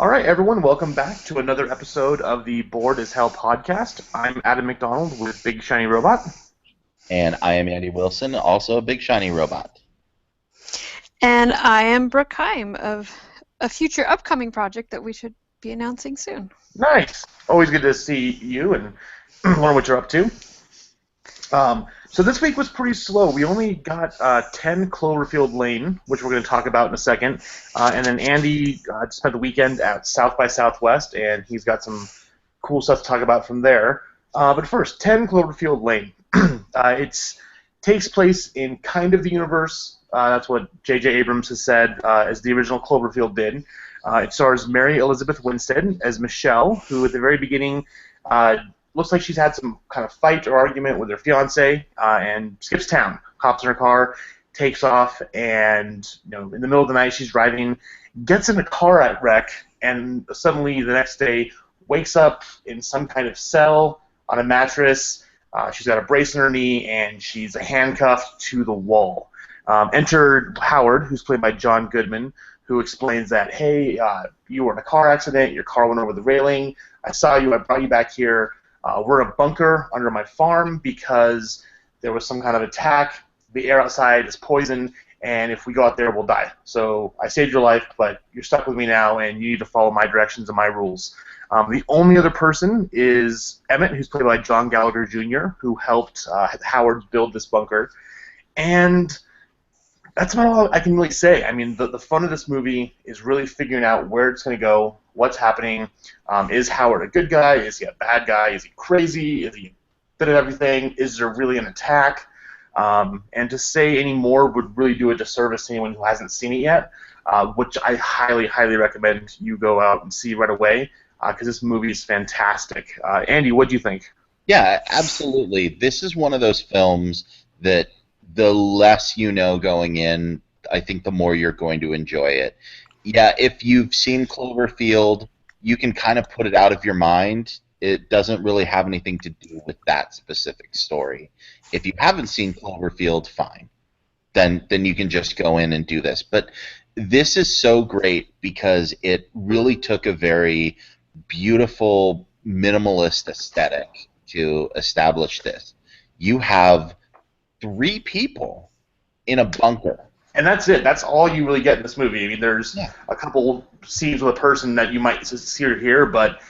All right, everyone, welcome back to another episode of the Bored as Hell podcast. I'm Adam McDonald with Big Shiny Robot. And I am Andy Wilson, also a big shiny robot. And I am Brooke Heim of a future upcoming project that we should be announcing soon. Nice. Always good to see you and learn what you're up to. So this week was pretty slow. We only got 10 Cloverfield Lane, which we're going to talk about in a second. And then Andy spent the weekend at South by Southwest, and he's got some cool stuff to talk about from there. But first, 10 Cloverfield Lane. It takes place in kind of the universe. That's what J.J. Abrams has said, as the original Cloverfield did. It stars Mary Elizabeth Winstead as Michelle, who at the very beginning looks like she's had some kind of fight or argument with her fiance, and skips town, hops in her car, takes off, and in the middle of the night she's driving, gets in a car wreck, and suddenly the next day wakes up in some kind of cell on a mattress. She's got a brace in her knee, and she's handcuffed to the wall. Enter Howard, who's played by John Goodman, who explains that, hey, you were in a car accident, your car went over the railing, I saw you, I brought you back here. We're in a bunker under my farm because there was some kind of attack. The air outside is poison, and if we go out there, we'll die. So I saved your life, but you're stuck with me now, and you need to follow my directions and my rules. The only other person is Emmett, who's played by John Gallagher Jr., who helped Howard build this bunker. And that's about all I can really say. I mean, the fun of this movie is really figuring out where it's going to go, what's happening. Is Howard a good guy? Is he a bad guy? Is he crazy? Is he a bit of everything? Is there really an attack? And to say any more would really do a disservice to anyone who hasn't seen it yet, which I highly, highly recommend you go out and see right away, because this movie is fantastic. Andy, what do you think? Yeah, absolutely. This is one of those films that the less you know going in, I think the more you're going to enjoy it. Yeah, if you've seen Cloverfield, you can kind of put it out of your mind. It doesn't really have anything to do with that specific story. If you haven't seen Cloverfield, fine. Then you can just go in and do this. But this is so great because it really took a very beautiful, minimalist aesthetic to establish this. You have 3 people in a bunker. And that's it. That's all you really get in this movie. I mean, there's a couple scenes with a person that you might see or hear, but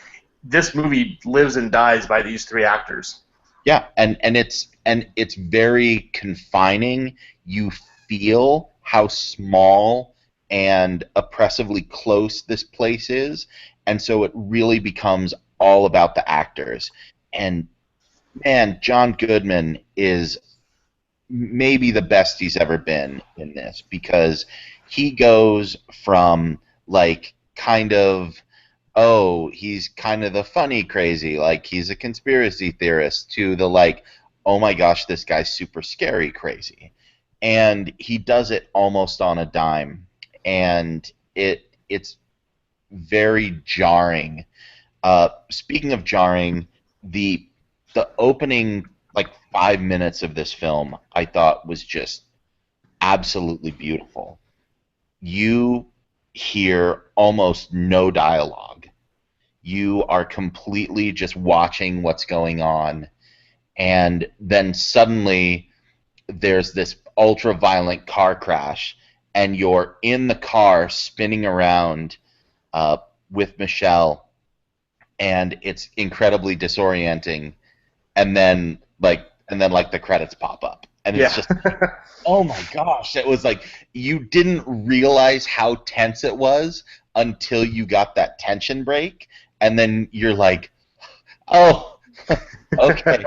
this movie lives and dies by these 3 actors. Yeah, and it's very confining. You feel how small and oppressively close this place is, and so it really becomes all about the actors. And man, John Goodman is maybe the best he's ever been in this, because he goes from like kind of, oh, he's kind of the funny crazy, like he's a conspiracy theorist, to the like, oh my gosh, this guy's super scary crazy. And he does it almost on a dime, and it's very jarring. Speaking of jarring, the opening like 5 minutes of this film I thought was just absolutely beautiful. You hear almost no dialogue. You are completely just watching what's going on, and then suddenly there's this ultra-violent car crash, and you're in the car spinning around with Michelle, and it's incredibly disorienting. And then the credits pop up, and it's just, oh my gosh! It was like you didn't realize how tense it was until you got that tension break, and then you're like, oh, okay.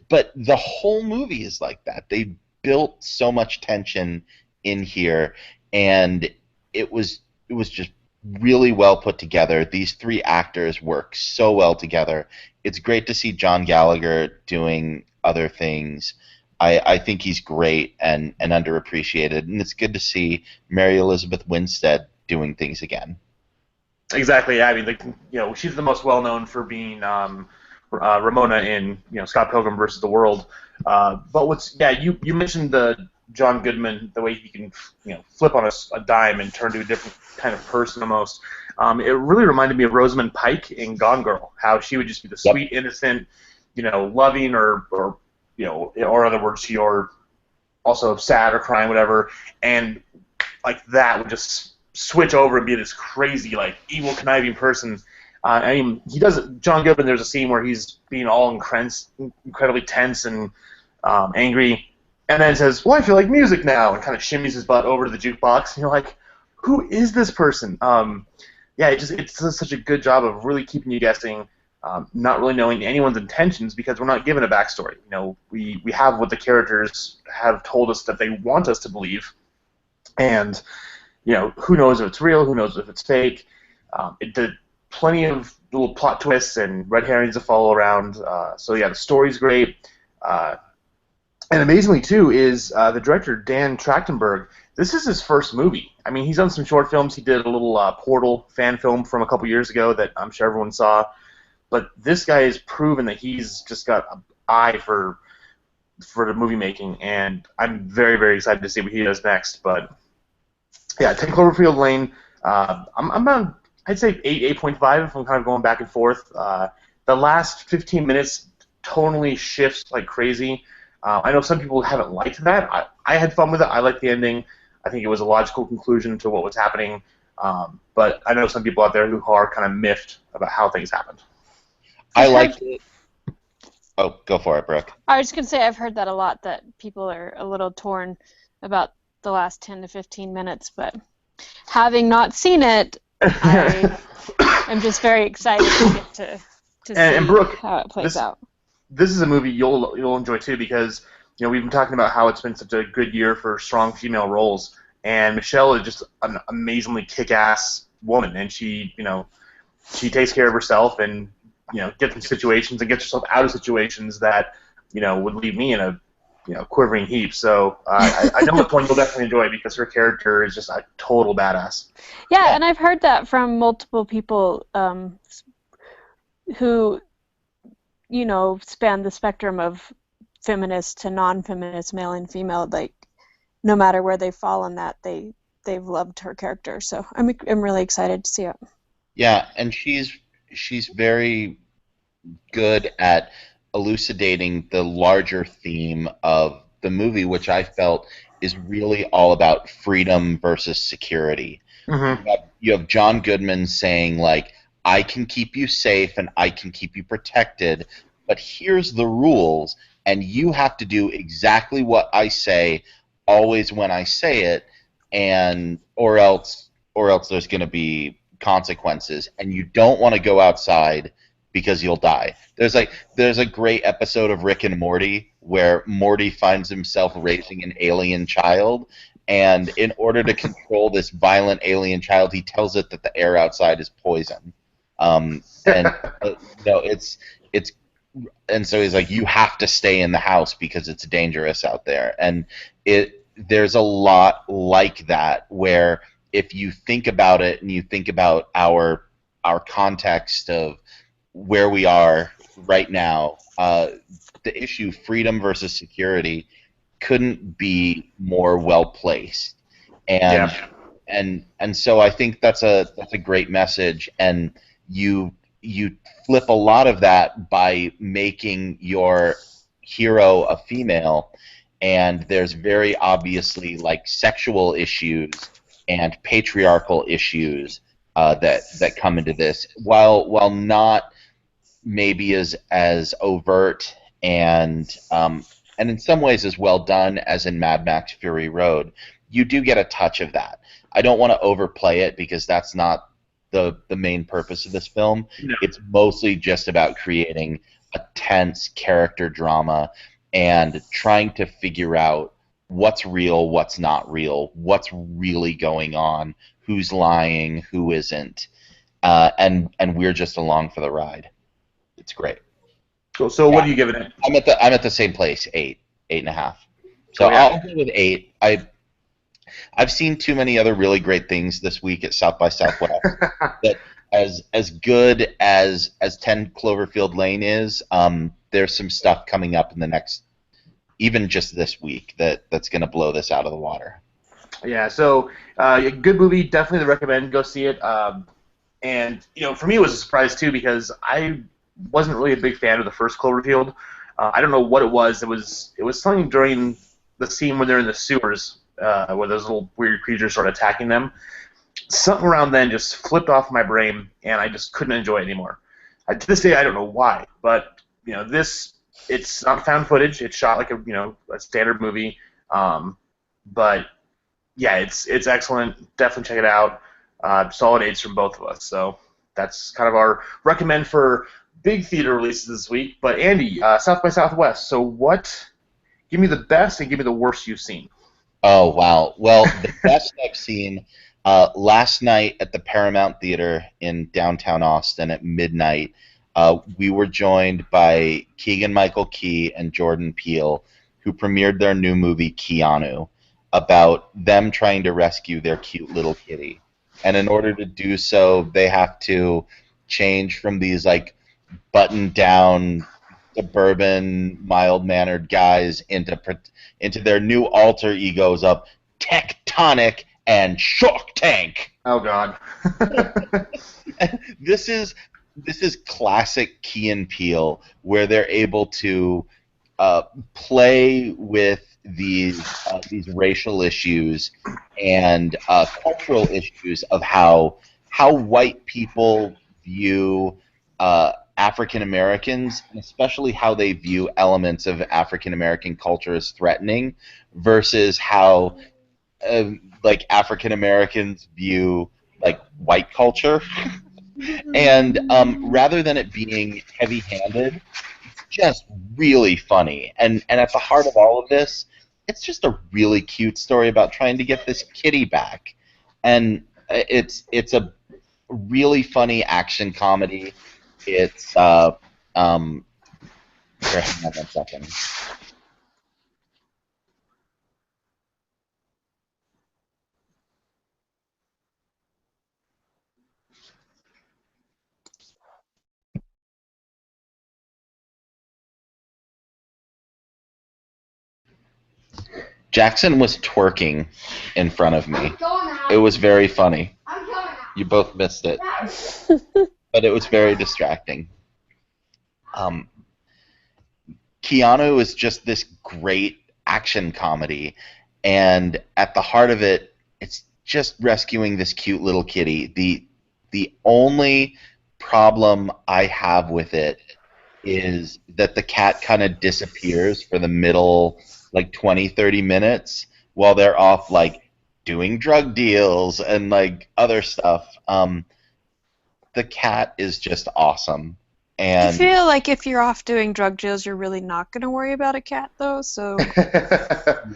But the whole movie is like that. They built so much tension in here, and it was just really well put together. These 3 actors work so well together. It's great to see John Gallagher doing other things. I think he's great and underappreciated, and it's good to see Mary Elizabeth Winstead doing things again. Exactly. I mean, she's the most well known for being Ramona in Scott Pilgrim versus the World. But you mentioned the John Goodman, the way he can, flip on a dime and turn to a different kind of person almost. It really reminded me of Rosamund Pike in Gone Girl, how she would just be the Yep. sweet, innocent, loving, or other words, you're also sad or crying, whatever, and like that would just switch over and be this crazy, like evil, conniving person. I mean, he does it. John Goodman. There's a scene where he's being all incredibly tense and angry, and then says, "Well, I feel like music now," and kind of shimmies his butt over to the jukebox. And you're like, "Who is this person?" Yeah, it does such a good job of really keeping you guessing, not really knowing anyone's intentions because we're not given a backstory. We have what the characters have told us that they want us to believe, and who knows if it's real, who knows if it's fake. It did plenty of little plot twists and red herrings to follow around. So yeah, the story's great. And amazingly, too, is the director, Dan Trachtenberg. This is his first movie. I mean, he's done some short films. He did a little Portal fan film from a couple years ago that I'm sure everyone saw. But this guy has proven that he's just got an eye for the movie making, and I'm very, very excited to see what he does next. But yeah, 10 Cloverfield Lane. I'm about, I'd say 8.5 if I'm kind of going back and forth. The last 15 minutes tonally shifts like crazy. I know some people haven't liked that. I had fun with it. I liked the ending. I think it was a logical conclusion to what was happening. But I know some people out there who are kind of miffed about how things happened. I liked it. Oh, go for it, Brooke. I was just going to say I've heard that a lot, that people are a little torn about the last 10 to 15 minutes, but having not seen it, I'm just very excited to get to see and Brooke, how it plays out. This is a movie you'll enjoy too because we've been talking about how it's been such a good year for strong female roles, and Michelle is just an amazingly kick-ass woman, and she takes care of herself and gets in situations and gets herself out of situations that would leave me in a quivering heap. So I know which one you'll definitely enjoy because her character is just a total badass. Yeah, and I've heard that from multiple people who span the spectrum of feminist to non-feminist, male and female. Like, no matter where they fall on that, they've loved her character. So I'm really excited to see it. Yeah, and she's very good at elucidating the larger theme of the movie, which I felt is really all about freedom versus security. Mm-hmm. You have John Goodman saying, like, I can keep you safe and I can keep you protected, but here's the rules, and you have to do exactly what I say always when I say it, and or else there's going to be consequences, and you don't want to go outside because you'll die. There's a great episode of Rick and Morty where Morty finds himself raising an alien child, and in order to control this violent alien child, he tells it that the air outside is poison. And so he's like, you have to stay in the house because it's dangerous out there. And there's a lot like that where if you think about it and you think about our context of where we are right now, the issue freedom versus security couldn't be more well placed. And so I think that's a great message, and you flip a lot of that by making your hero a female, and there's very obviously like sexual issues and patriarchal issues that come into this, while not maybe as overt and in some ways as well done as in Mad Max Fury Road. You do get a touch of that. I don't want to overplay it because that's not the main purpose of this film. No. It's mostly just about creating a tense character drama and trying to figure out what's real, what's not real, what's really going on, who's lying, who isn't, and we're just along for the ride. It's great. Cool. So what are you giving it? I'm at the same place, 8.5. So I'll go with 8. I've seen too many other really great things this week at South by Southwest that as good as 10 Cloverfield Lane is, there's some stuff coming up in the next even just this week that's going to blow this out of the water. Yeah, so a good movie, definitely recommend. Go see it. And for me, it was a surprise too because I wasn't really a big fan of the first Cloverfield. I don't know what it was. It was something during the scene when they're in the sewers, where those little weird creatures start attacking them. Something around then just flipped off my brain, and I just couldn't enjoy it anymore. To this day, I don't know why, but it's not found footage. It's shot like a standard movie, but yeah, it's excellent. Definitely check it out. Solid A's from both of us. So that's kind of our recommend for big theater releases this week. But Andy, South by Southwest. So what? Give me the best and give me the worst you've seen. Oh, wow. Well, the best I've seen last night at the Paramount Theater in downtown Austin at midnight, we were joined by Keegan-Michael Key and Jordan Peele, who premiered their new movie, Keanu, about them trying to rescue their cute little kitty. And in order to do so, they have to change from these, like, buttoned-down, suburban, mild-mannered guys into their new alter egos of Tectonic and Shark Tank. Oh God. This is classic Key and Peele, where they're able to play with these racial issues and cultural issues of how white people view African Americans, and especially how they view elements of African American culture as threatening, versus how like African Americans view like white culture. And rather than it being heavy-handed, it's just really funny. And at the heart of all of this, it's just a really cute story about trying to get this kitty back. And it's a really funny action comedy. It's here, hang on 1 second. Jackson was twerking in front of me. It was very funny. You both missed it, but it was very distracting. Keanu is just this great action comedy, and at the heart of it, it's just rescuing this cute little kitty. The only problem I have with it is that the cat kind of disappears for the middle, like 20-30 minutes while they're off, like, doing drug deals and, like, other stuff. The cat is just awesome. I And feel like if you're off doing drug deals, you're really not going to worry about a cat, though. So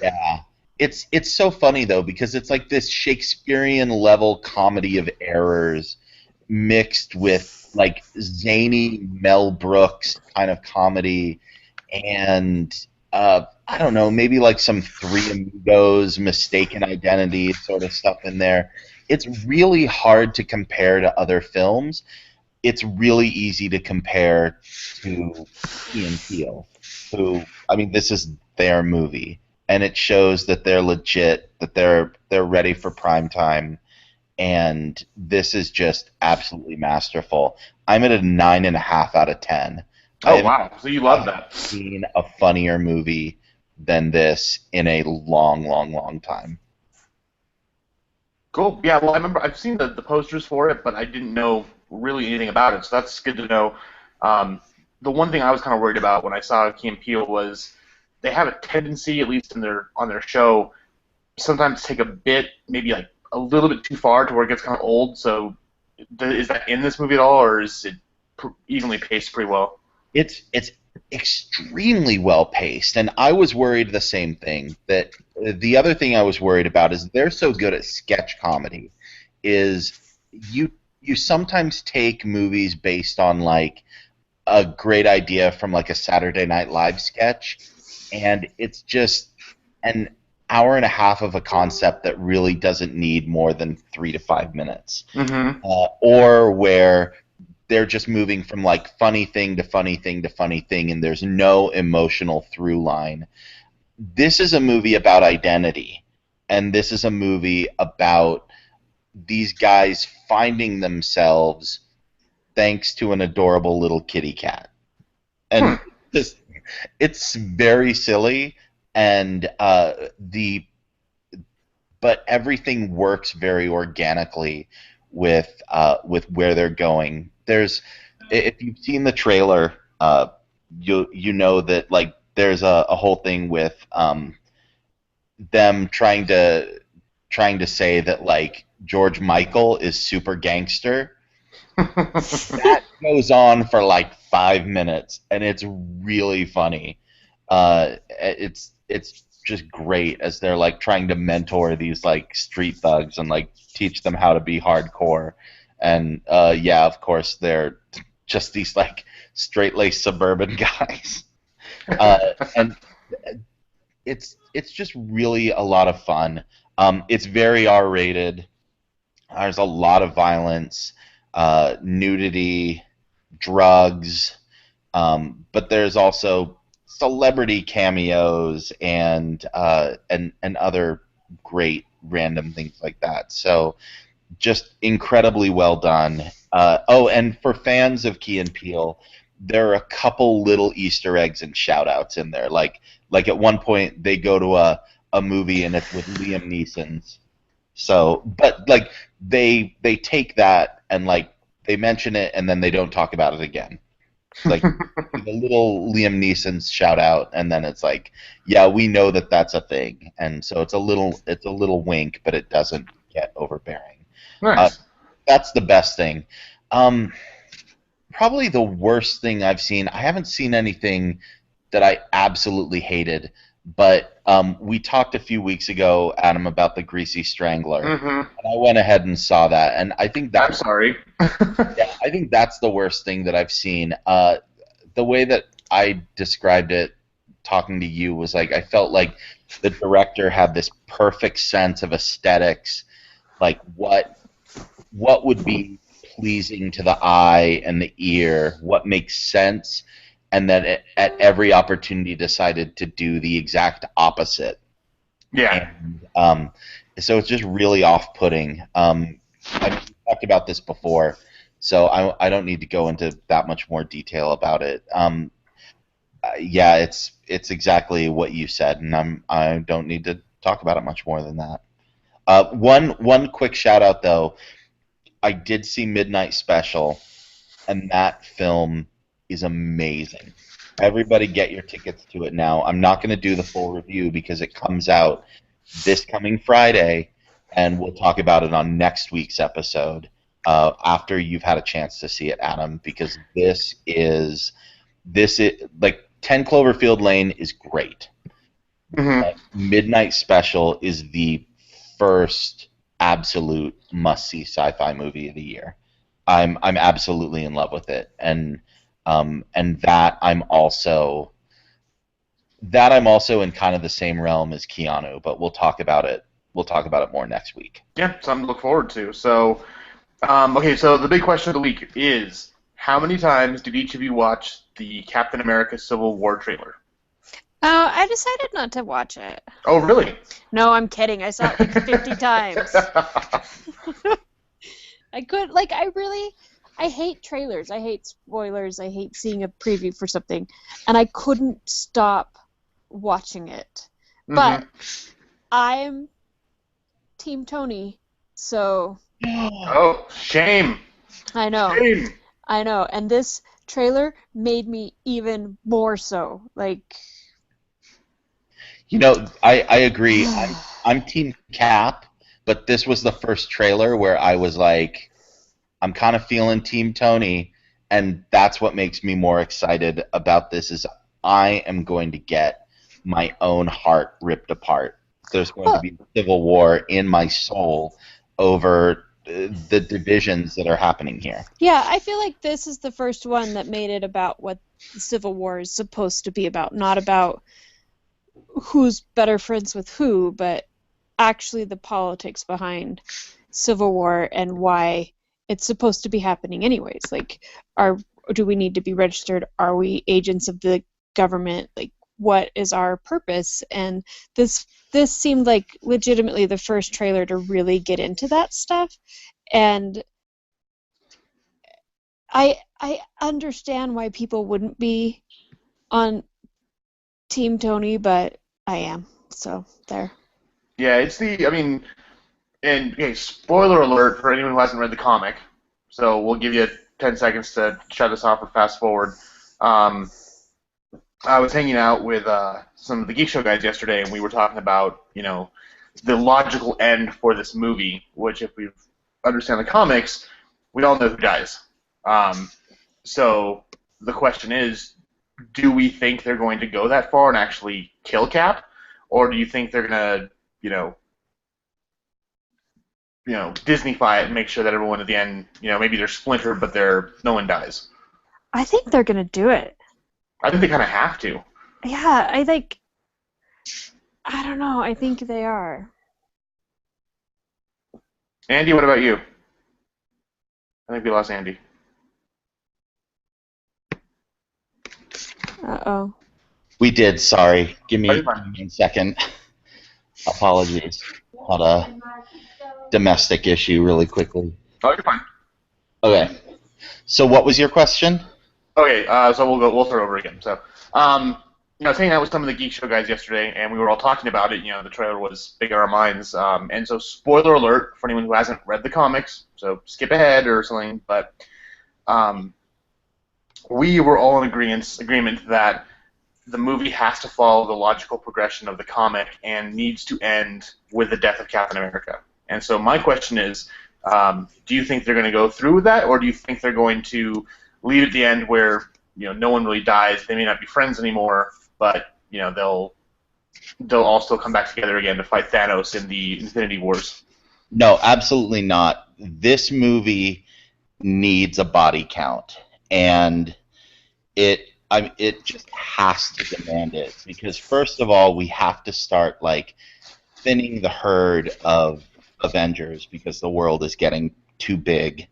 yeah, it's so funny though because it's like this Shakespearean level comedy of errors mixed with like zany Mel Brooks kind of comedy and I don't know, maybe like some Three Amigos, Mistaken Identity sort of stuff in there. It's really hard to compare to other films. It's really easy to compare to Ian Peele, who, I mean, this is their movie, and it shows that they're legit, that they're ready for prime time, and this is just absolutely masterful. I'm at a 9.5 out of 10. I Oh haven't wow. So you love that. seen a funnier movie than this in a long, long, long time. Cool. Yeah. Well, I remember I've seen the posters for it, but I didn't know really anything about it. So that's good to know. Um, the one thing I was kind of worried about when I saw Key and Peele was they have a tendency, at least in their on their show, sometimes take a bit, maybe like a little bit too far to where it gets kind of old. So, is that in this movie at all, or is it evenly paced pretty well? It's extremely well paced, and I was worried the same thing. That the other thing I was worried about is they're so good at sketch comedy. Is you sometimes take movies based on like a great idea from like a Saturday Night Live sketch, and it's just an hour and a half of a concept that really doesn't need more than 3 to 5 minutes, Mm-hmm. or where they're just moving from like funny thing to funny thing to funny thing, and there's no emotional through line. this is a movie about identity, and this is a movie about these guys finding themselves thanks to an adorable little kitty cat. And just, it's very silly, and but everything works very organically with where they're going. If you've seen the trailer, you know that like there's a whole thing with them trying to say that like George Michael is super gangster. That goes on for like 5 minutes, and it's really funny. It's just great as they're like trying to mentor these like street thugs and like teach them how to be hardcore. And yeah, of course they're just these like straight-laced suburban guys. And it's just really a lot of fun. It's very R-rated. There's a lot of violence, nudity, drugs, but there's also celebrity cameos and other great random things like that. So just incredibly well done. Oh, and for fans of Key and Peele, there are a couple little Easter eggs and shout outs in there. Like at one point they go to a movie and it's with Liam Neeson's. So, but like they take that and like they mention it and then they don't talk about it again. Like the little Liam Neeson's shout out, and then it's like, yeah, we know that that's a thing, and so it's a little wink, but it doesn't get overbearing. Nice. That's the best thing. Probably the worst thing I've seen. I haven't seen anything that I absolutely hated, but we talked a few weeks ago, Adam, about the Greasy Strangler, and I went ahead and saw that, and I think I'm that's sorry. yeah, I think that's the worst thing that I've seen. The way that I described it, talking to you, was like I felt like the director had this perfect sense of aesthetics, like what would be pleasing to the eye and the ear, what makes sense, and then at every opportunity decided to do the exact opposite. Yeah. And so it's just really off-putting. I've talked about this before, so I don't need to go into that much more detail about it. Yeah, it's exactly what you said, and I don't need to talk about it much more than that. One quick shout out though, I did see Midnight Special, and that film is amazing. Everybody get your tickets to it now. I'm not going to do the full review because it comes out this coming Friday, and we'll talk about it on next week's episode after you've had a chance to see it, Adam, because this is like 10 Cloverfield Lane is great. But Midnight Special is the first absolute must-see sci-fi movie of the year. I'm absolutely in love with it, and that I'm also in kind of the same realm as Keanu, but we'll talk about it. We'll talk about it more next week. Yeah, something to look forward to. So, okay, so the big question of the week is, how many times did each of you watch the Captain America Civil War trailer? Oh, I decided not to watch it. Oh, really? No, I'm kidding. I saw it like 50 times. I hate trailers. I hate spoilers. I hate seeing a preview for something. And I couldn't stop watching it. But I'm Team Tony, so... Oh, shame. I know. Shame. I know. And this trailer made me even more so. Like... You know, I agree. I'm Team Cap, but this was the first trailer where I was like, I'm kind of feeling Team Tony, and that's what makes me more excited about this is I am going to get my own heart ripped apart. There's going to be civil war in my soul over the divisions that are happening here. Yeah, I feel like this is the first one that made it about what the Civil War is supposed to be about, not about who's better friends with who, but actually the politics behind Civil War and why it's supposed to be happening anyways. Like, do we need to be registered? Are we agents of the government? Like, what is our purpose? And this seemed like legitimately the first trailer to really get into that stuff. And I understand why people wouldn't be on Team Tony, but I am. So there. Yeah, I mean, and okay, spoiler alert for anyone who hasn't read the comic. So we'll give you 10 seconds to shut us off or fast forward. Um, I was hanging out with some of the Geek Show guys yesterday, and we were talking about, the logical end for this movie, which, if we understand the comics, we all know who dies. So the question is, do we think they're going to go that far and actually kill Cap, or do you think they're gonna, Disneyfy it and make sure that everyone at the end, maybe they're splintered, but no one dies? I think they're gonna do it. I think they kind of have to. Yeah, I don't know. I think they are. Andy, what about you? I think we lost Andy. Uh-oh. We did, sorry. Give me Oh, you're fine. 1 second. Apologies. Had a domestic issue really quickly. Oh, you're fine. Okay. So what was your question? Okay, so we'll start over again. So, I was hanging out with some of the Geek Show guys yesterday, and we were all talking about it. The trailer was big in our minds. And so, spoiler alert for anyone who hasn't read the comics, so skip ahead or something. But we were all in agreement that the movie has to follow the logical progression of the comic and needs to end with the death of Captain America. And so, my question is, do you think they're going to go through with that, or do you think they're going to leave at the end where no one really dies? They may not be friends anymore, but they'll all still come back together again to fight Thanos in the Infinity Wars. No, absolutely not. This movie needs a body count, and it just has to demand it, because first of all, we have to start thinning the herd of Avengers because the world is getting too big.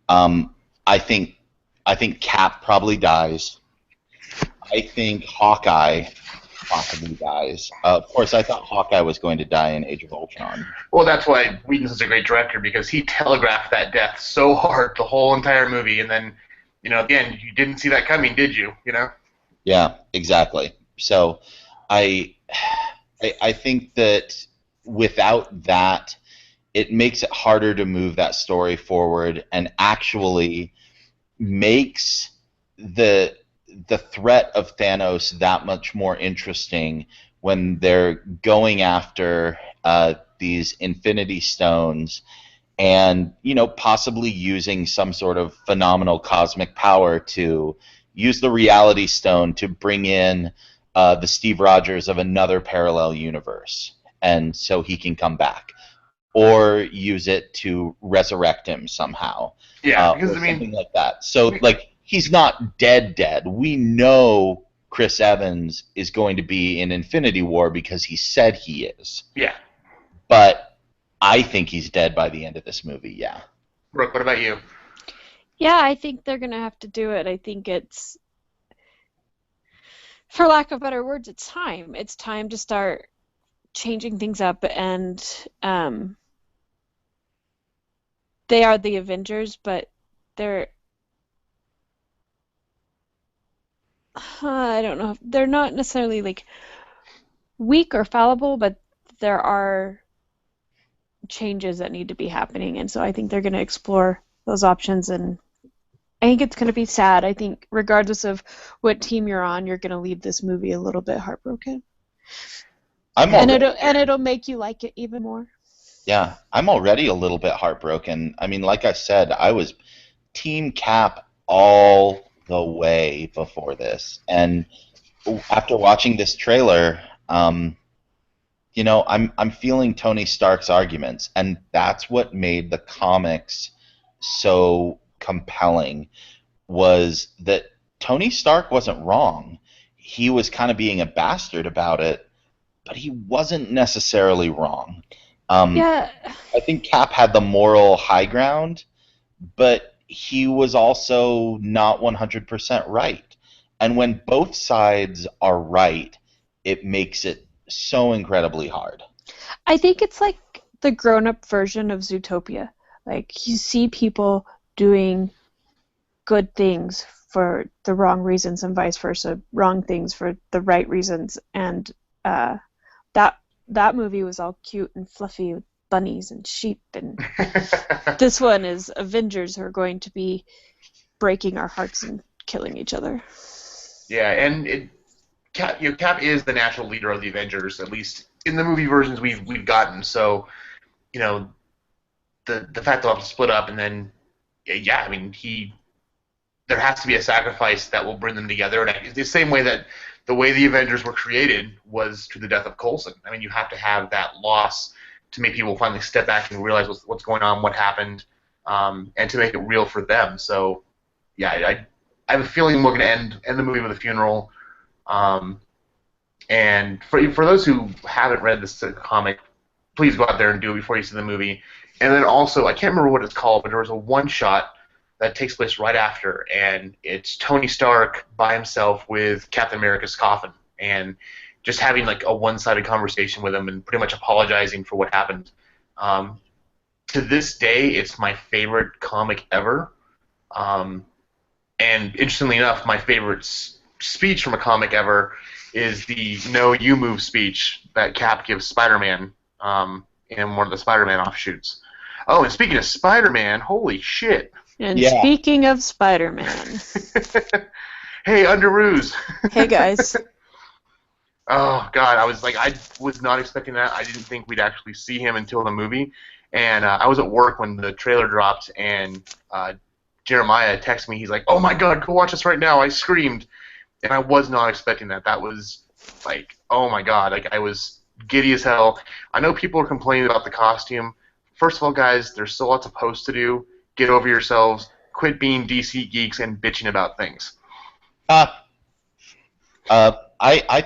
I think Cap probably dies. I think Hawkeye possibly dies. Of course, I thought Hawkeye was going to die in Age of Ultron. Well, that's why Whedon's such a great director, because he telegraphed that death so hard the whole entire movie, and then, at the end, you didn't see that coming, did you? Yeah, exactly. So, I think that without that, it makes it harder to move that story forward, and actually makes the threat of Thanos that much more interesting when they're going after these Infinity Stones, and possibly using some sort of phenomenal cosmic power to use the Reality Stone to bring in the Steve Rogers of another parallel universe, and so he can come back, or use it to resurrect him somehow. Yeah, because or something like that. So he's not dead. We know Chris Evans is going to be in Infinity War because he said he is. Yeah. But I think he's dead by the end of this movie, yeah. Brooke, what about you? Yeah, I think they're going to have to do it. I think it's, for lack of better words, it's time. It's time to start changing things up, and they are the Avengers, but they're, I don't know, they're not necessarily weak or fallible, but there are changes that need to be happening, and so I think they're going to explore those options, and I think it's going to be sad. I think regardless of what team you're on, you're going to leave this movie a little bit heartbroken. And it'll make you like it even more. Yeah, I'm already a little bit heartbroken. I mean, like I said, I was Team Cap all the way before this, and after watching this trailer, I'm feeling Tony Stark's arguments, and that's what made the comics so compelling, was that Tony Stark wasn't wrong. He was kind of being a bastard about it, but he wasn't necessarily wrong. Yeah. I think Cap had the moral high ground, but he was also not 100% right. And when both sides are right, it makes it so incredibly hard. I think it's like the grown-up version of Zootopia. Like, you see people doing good things for the wrong reasons and vice versa, wrong things for the right reasons. And uh, that movie was all cute and fluffy with bunnies and sheep, and this one is Avengers who are going to be breaking our hearts and killing each other. Yeah, and Cap is the natural leader of the Avengers, at least in the movie versions we've gotten. So, the fact they'll have to split up, and then I mean there has to be a sacrifice that will bring them together. And the same way that the way the Avengers were created was through the death of Coulson. I mean, you have to have that loss to make people finally step back and realize what's going on, what happened, and to make it real for them. So, yeah, I have a feeling we're going to end the movie with a funeral. And for those who haven't read this comic, please go out there and do it before you see the movie. And then also, I can't remember what it's called, but there was a one-shot that takes place right after, and it's Tony Stark by himself with Captain America's coffin, and just having like a one-sided conversation with him and pretty much apologizing for what happened. To this day, it's my favorite comic ever. And interestingly enough, my favorite speech from a comic ever is the "No, you move" speech that Cap gives Spider-Man in one of the Spider-Man offshoots. Oh, and speaking of Spider-Man, holy shit! And speaking of Spider-Man, hey, Underoos. Hey guys. Oh God, I was not expecting that. I didn't think we'd actually see him until the movie, and I was at work when the trailer dropped, and Jeremiah texted me. He's like, "Oh my God, go watch this right now!" I screamed, and I was not expecting that. That was like, oh my God, like I was giddy as hell. I know people are complaining about the costume. First of all, guys, there's still lots of posts to do. Get over yourselves. Quit being DC geeks and bitching about things. I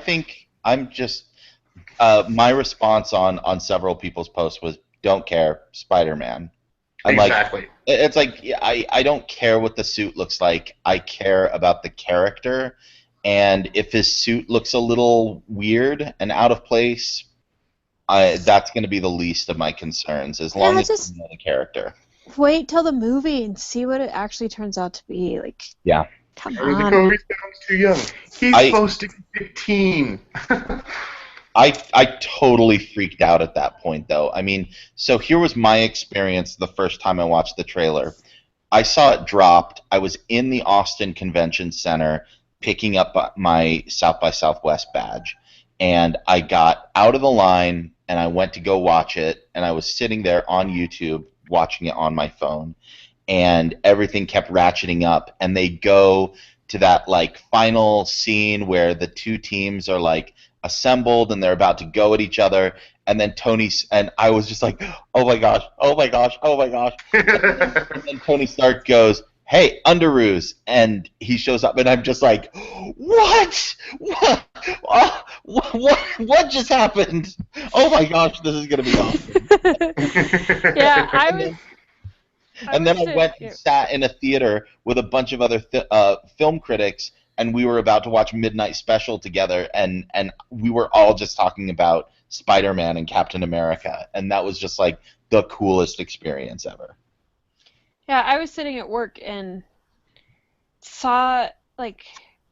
think I'm just my response on several people's posts was don't care, Spider-Man. I'm exactly. Like, it's like I don't care what the suit looks like. I care about the character, and if his suit looks a little weird and out of place, that's going to be the least of my concerns, as long as you know the character. Wait till the movie and see what it actually turns out to be. Like, yeah. Come on. The Kobe sounds too young. He's supposed to be 15. I totally freaked out at that point, though. I mean, so here was my experience the first time I watched the trailer. I saw it dropped. I was in the Austin Convention Center picking up my South by Southwest badge. And I got out of the line, and I went to go watch it, and I was sitting there on YouTube watching it on my phone, and everything kept ratcheting up, and they go to that like final scene where the two teams are like assembled and they're about to go at each other, and then and I was just like, oh my gosh, oh my gosh, oh my gosh. And then Tony Stark goes, hey, Underoos, and he shows up, and I'm just like, what just happened? Oh my gosh, this is gonna be awesome. Yeah, I was. And then I went and sat in a theater with a bunch of other film critics, and we were about to watch Midnight Special together, and we were all just talking about Spider-Man and Captain America, and that was just like the coolest experience ever. Yeah, I was sitting at work and saw, like,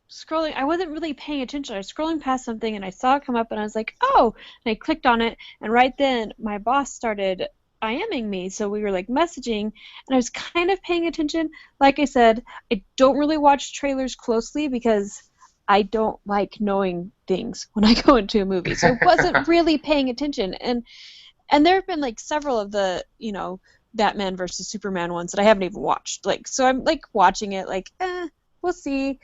scrolling. I wasn't really paying attention. I was scrolling past something, and I saw it come up, and I was like, oh! And I clicked on it, and right then my boss started IMing me, so we were like messaging, and I was kind of paying attention. Like I said, I don't really watch trailers closely because I don't like knowing things when I go into a movie, so I wasn't really paying attention. And there have been like several of the Batman versus Superman ones that I haven't even watched. Like, so I'm like watching it, like, we'll see.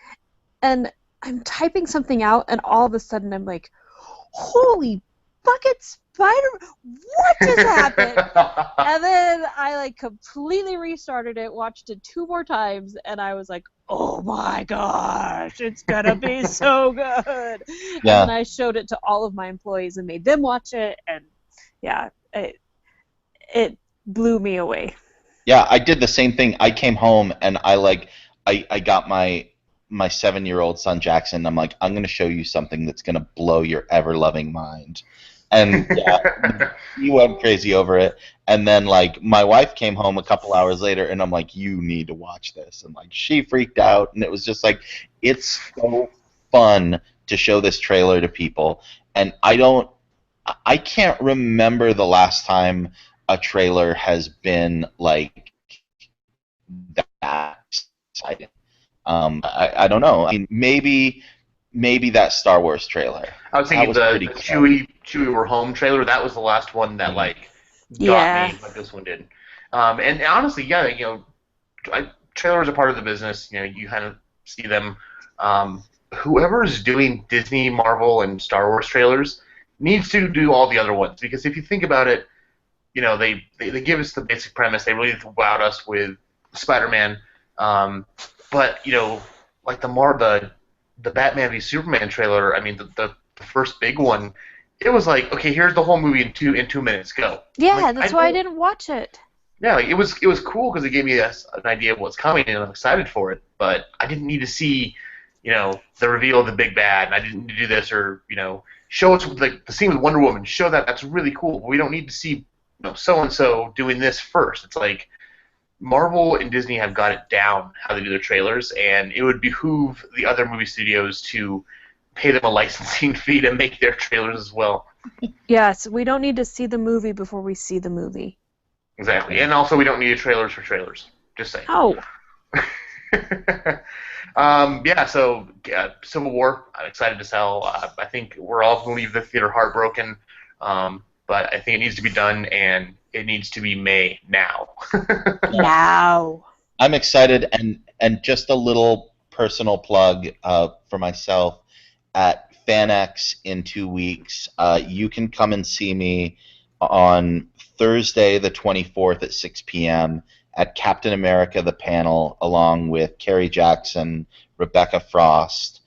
And I'm typing something out, and all of a sudden I'm like, holy bucket Spider-Man, what just happened? And then I like completely restarted it, watched it 2 more times, and I was like, oh my gosh, it's gonna be so good. Yeah. And then I showed it to all of my employees and made them watch it, and yeah, it blew me away. Yeah, I did the same thing. I came home and I got my my 7-year-old son Jackson, I'm like, I'm going to show you something that's going to blow your ever-loving mind. And yeah, he went crazy over it. And then like my wife came home a couple hours later, and I'm like, you need to watch this. And like she freaked out, and it was just like, it's so fun to show this trailer to people. And I can't remember the last time a trailer has been like that exciting. I don't know. I mean, maybe that Star Wars trailer. I was That thinking was the pretty cool. Chewie We're Home trailer. That was the last one that got Yeah. me, like this one did. And honestly, yeah, trailers are part of the business. You kind of see them. Whoever's doing Disney, Marvel, and Star Wars trailers needs to do all the other ones, because if you think about it, they give us the basic premise. They really wowed us with Spider-Man, but like the Batman v Superman trailer. I mean, the first big one. It was like, okay, here's the whole movie in 2 minutes. Go. Yeah, Like, that's why I didn't watch it. Yeah, like, it was cool because it gave me an idea of what's coming, and I'm excited for it. But I didn't need to see, the reveal of the big bad. And I didn't need to do this, or show us like the scene with Wonder Woman. Show that's really cool. But we don't need to see so and so doing this first. It's like Marvel and Disney have got it down how they do their trailers, and it would behoove the other movie studios to pay them a licensing fee to make their trailers as well. Yes, we don't need to see the movie before we see the movie. Exactly, and also we don't need trailers for trailers. Just saying. Oh. So Civil War. I'm excited to sell. I think we're all going to leave the theater heartbroken, but I think it needs to be done, and it needs to be May now. Now. I'm excited, and just a little personal plug for myself at FanX in 2 weeks. You can come and see me on Thursday the 24th at 6 p.m. at Captain America the panel, along with Kerry Jackson, Rebecca Frost,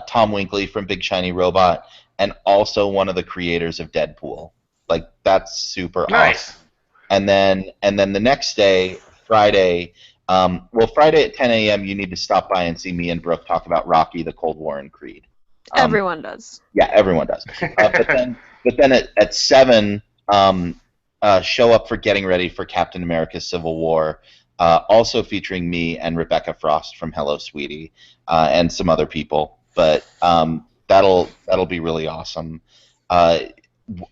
Tom Winkley from Big Shiny Robot, and also one of the creators of Deadpool. Like, that's super Nice. awesome. And then the next day, Friday, Friday at 10 a.m. you need to stop by and see me and Brooke talk about Rocky, the Cold War, and Creed. Everyone does. Yeah, everyone does. But then at 7, show up for Getting Ready for Captain America: Civil War, also featuring me and Rebecca Frost from Hello Sweetie, and some other people. But that'll be really awesome.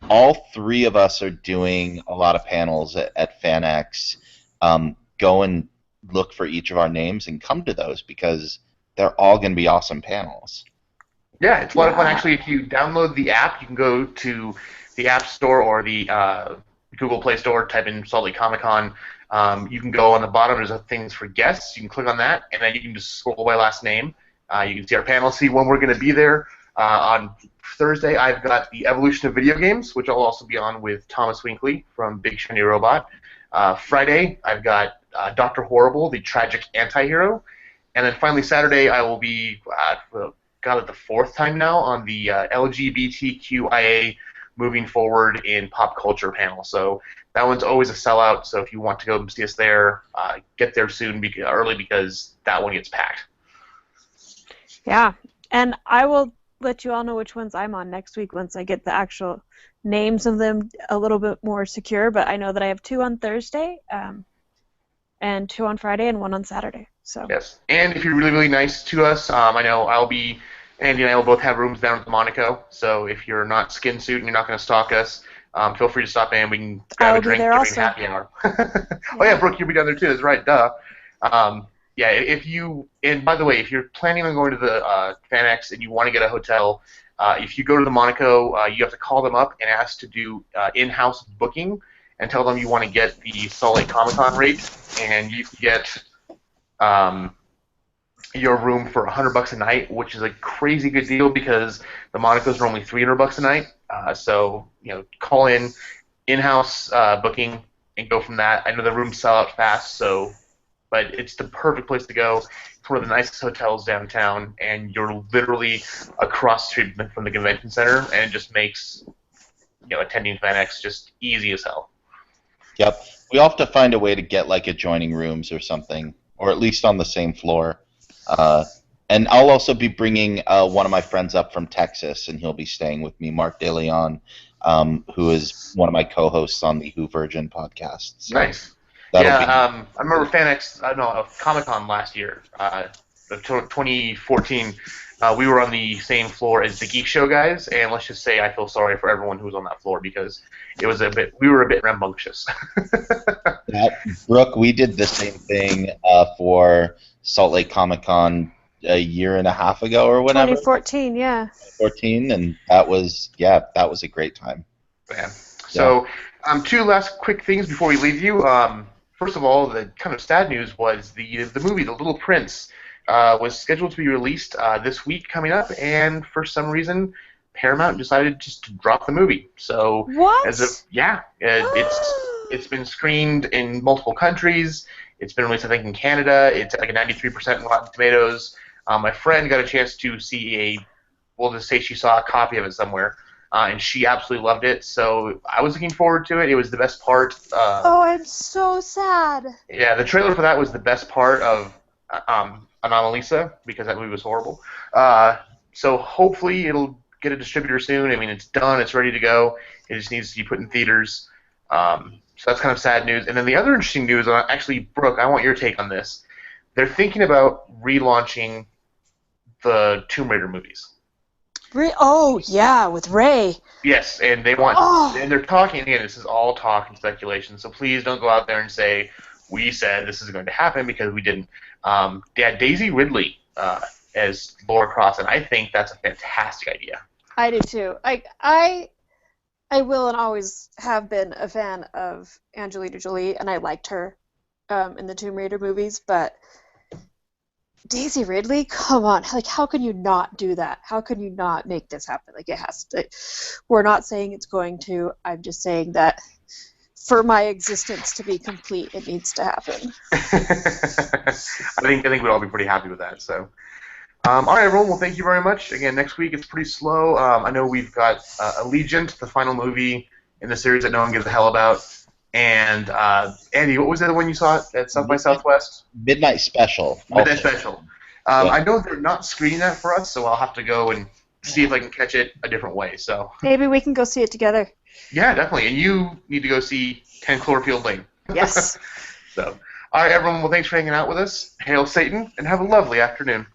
All 3 of us are doing a lot of panels at FanX. Go and look for each of our names and come to those, because they're all going to be awesome panels. Yeah, it's a lot of fun. Actually, if you download the app, you can go to the App Store or the Google Play Store, type in Salt Lake Comic Con. You can go on the bottom, there's things for guests. You can click on that, and then you can just scroll by last name. You can see our panel, see when we're going to be there. On Thursday, I've got the Evolution of Video Games, which I'll also be on with Thomas Winkley from Big Shiny Robot. Friday, I've got Dr. Horrible, the tragic anti-hero. And then finally Saturday, I will be, got it the 4th time now, on the LGBTQIA moving forward in pop culture panel. So that one's always a sellout. So if you want to go and see us there, get there soon, early, because that one gets packed. Yeah, and I will let you all know which ones I'm on next week once I get the actual names of them a little bit more secure. But I know that I have 2 on Thursday, and 2 on Friday, and 1 on Saturday. So yes, and if you're really, really nice to us, I know Andy and I will both have rooms down at the Monaco. So if you're not skin suit and you're not going to stalk us, feel free to stop in. We can grab a drink during happy hour. Oh yeah, Brooke, you'll be down there too. That's right. Duh. Yeah, and by the way, if you're planning on going to the FanX and you want to get a hotel, if you go to the Monaco, you have to call them up and ask to do in-house booking, and tell them you want to get the Salt Lake Comic Con rate, and you can get your room for $100 a night, which is a crazy good deal because the Monacos are only $300 a night. So call in-house booking and go from that. I know the rooms sell out fast, but it's the perfect place to go. It's one of the nicest hotels downtown, and you're literally across the street from the convention center, and it just makes attending FanX just easy as hell. Yep. We'll have to find a way to get like adjoining rooms or something, or at least on the same floor. And I'll also be bringing one of my friends up from Texas, and he'll be staying with me, Mark DeLeon, who is one of my co-hosts on the Who Virgin podcast. So Nice. that'll Yeah, be. I remember Comic-Con last year, 2014. We were on the same floor as the Geek Show guys, and let's just say I feel sorry for everyone who was on that floor because we were a bit rambunctious. Brooke, we did the same thing for Salt Lake Comic Con a year and a half ago or whatever. 2014, yeah. 2014, and that was a great time. Yeah. So, two last quick things before we leave you. First of all, the kind of sad news was the movie The Little Prince was scheduled to be released this week coming up, and for some reason, Paramount decided just to drop the movie. So, What? it's been screened in multiple countries. It's been released, I think, in Canada. It's at like a 93% in Rotten Tomatoes. My friend got a chance to see we'll just say she saw a copy of it somewhere, and she absolutely loved it. So I was looking forward to it. It was the best part. Oh, I'm so sad. Yeah, the trailer for that was the best part of Anomalisa because that movie was horrible. So hopefully it'll get a distributor soon. I mean, it's done. It's ready to go. It just needs to be put in theaters. So that's kind of sad news. And then the other interesting news, actually, Brooke, I want your take on this. They're thinking about relaunching the Tomb Raider movies. Oh, yeah, with Ray. Yes, and they want, and they're talking, again, this is all talk and speculation, so please don't go out there and say, we said this is going to happen, because we didn't. Daisy Ridley as Laura Croft, and I think that's a fantastic idea. I do too. I will and always have been a fan of Angelina Jolie, and I liked her in the Tomb Raider movies, but Daisy Ridley, come on! Like, how can you not do that? How can you not make this happen? Like, it has to. We're not saying it's going to. I'm just saying that for my existence to be complete, it needs to happen. I think we'd all be pretty happy with that. So, all right, everyone. Well, thank you very much. Again, next week it's pretty slow. I know we've got Allegiant, the final movie in the series that no one gives a hell about. And Andy, what was the other one you saw at South by Southwest? Midnight Special. Midnight Special. I know they're not screening that for us, so I'll have to go and see if I can catch it a different way. So maybe we can go see it together. Yeah, definitely. And you need to go see 10 Cloverfield Lane. Yes. So, all right, everyone. Well, thanks for hanging out with us. Hail Satan, and have a lovely afternoon.